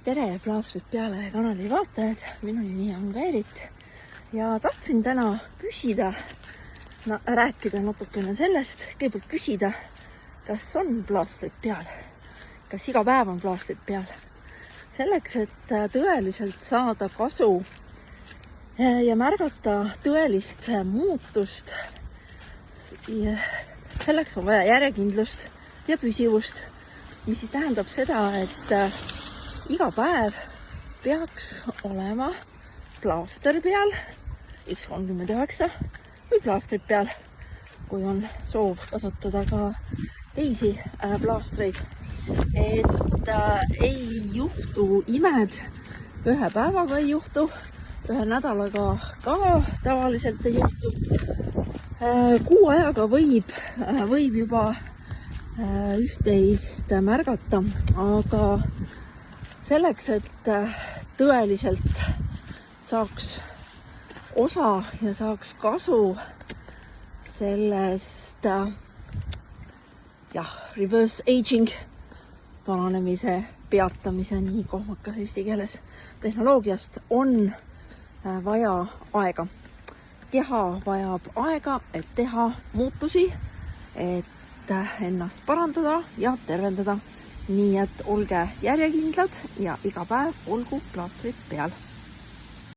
Tere Plaastrid peale kanali vaatajad, minu nimi on Kairit ja tahtsin täna rääkida natukene sellest, kõigepealt küsida, kas on plaastrid peal, kas iga päev on plaastrid peal. Selleks, et tõeliselt saada kasu ja märgata tõelist muutust, selleks on vaja järjekindlust ja püsivust, mis siis tähendab seda, et iga päev peaks olema plaaster peal, X39 või plaastrid peal, kui on soov kasutada ka teisi plaastreid. Et ei juhtu imed, ühe päevaga ei juhtu, ühe nädalaga ka tavaliselt ei juhtu. Kuu ajaga võib juba üht-teist märgata, aga selleks, et tõeliselt saaks osa ja saaks kasu sellest reverse aging, vananemise peatamise, nii kohmakas eesti keeles, tehnoloogiast on vaja aega. Keha vajab aega, et teha muutusi, et ennast parandada ja tervendada. Nii et olge järjekindlad ja iga päev olgu plaastrid peal.